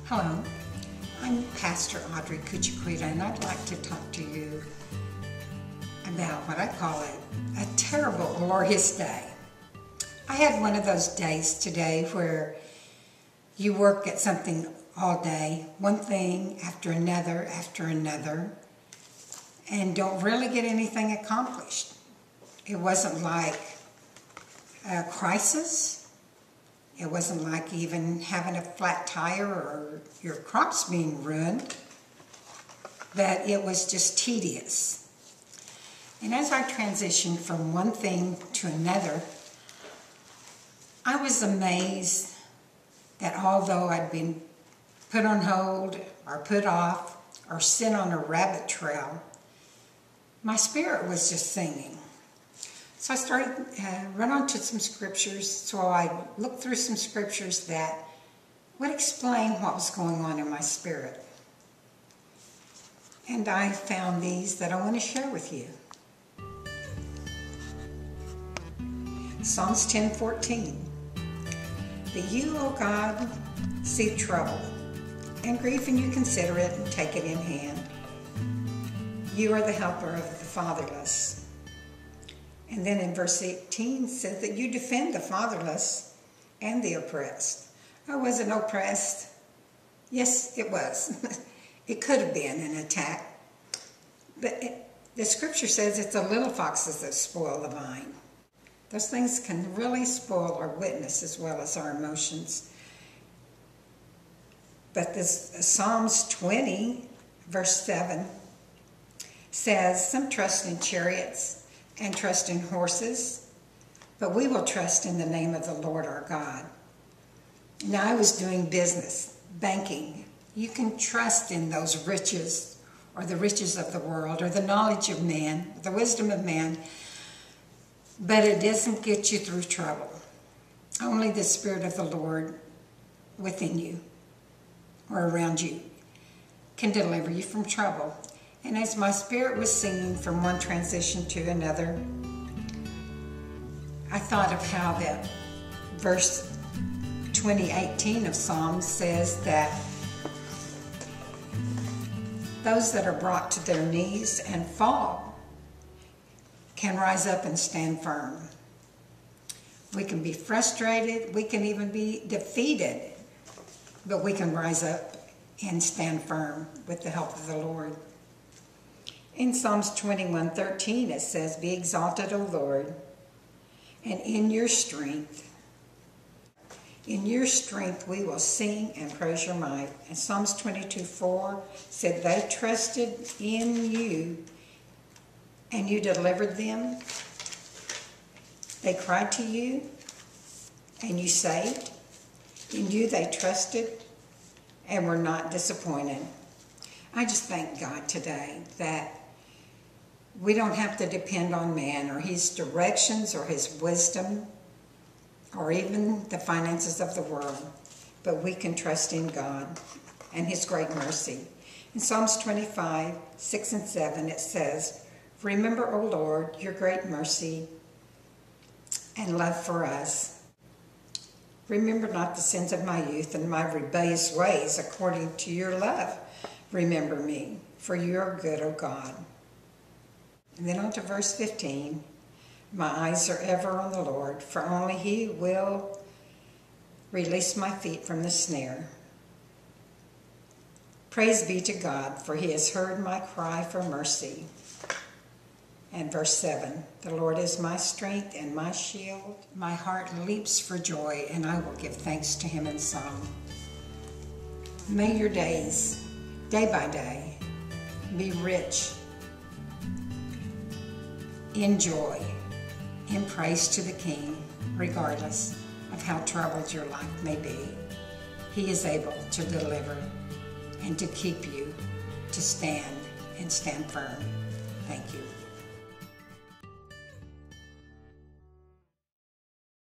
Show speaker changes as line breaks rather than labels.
Hello, I'm Pastor Audrey and I'd like to talk to you about what I call a terrible, glorious day. I had one of those days today where you work at something all day, one thing after another, and don't really get anything accomplished. It wasn't like a crisis. It wasn't like even having a flat tire or your crops being ruined, but it was just tedious. And as I transitioned from one thing to another, I was amazed that although I'd been put on hold or put off or sent on a rabbit trail, my spirit was just singing. So I started, run onto some scriptures, so I looked through some scriptures that would explain what was going on in my spirit. And I found these that I want to share with you. Psalms 10:14. But you, O God, see trouble, and grief, and you consider it and take it in hand. You are the helper of the fatherless. And then in verse 18 says that you defend the fatherless and the oppressed. I wasn't oppressed. Yes, it was. It could have been an attack. But the scripture says it's the little foxes that spoil the vine. Those things can really spoil our witness as well as our emotions. But this Psalms 20, verse 7, says, some trust in chariots and trust in horses, but we will trust in the name of the Lord our God. Now, I was doing business, banking. You can trust in those riches, or the riches of the world, or the knowledge of man, the wisdom of man, but it doesn't get you through trouble. Only the Spirit of the Lord within you, or around you, can deliver you from trouble. And as my spirit was singing from one transition to another, I thought of how that verse 20:18 of Psalms says that those that are brought to their knees and fall can rise up and stand firm. We can be frustrated, we can even be defeated, but we can rise up and stand firm with the help of the Lord. In Psalms 21:13 it says, be exalted, O Lord, and in your strength we will sing and praise your might. And Psalms 22:4 said, they trusted in you and you delivered them. They cried to you and you saved. In you they trusted and were not disappointed. I just thank God today that we don't have to depend on man or his directions or his wisdom or even the finances of the world, but we can trust in God and his great mercy. In Psalms 25:6-7 it says, remember, O Lord, your great mercy and love for us. Remember not the sins of my youth and my rebellious ways. According to your love, remember me, for you are good, O God. And then on to verse 15. My eyes are ever on the Lord, for only he will release my feet from the snare. Praise be to God, for he has heard my cry for mercy. And verse 7, the Lord is my strength and my shield. My heart leaps for joy, and I will give thanks to him in song. May your days, day by day, be rich in joy, in praise to the King, regardless of how troubled your life may be. He is able to deliver and to keep you to stand and stand firm. Thank you.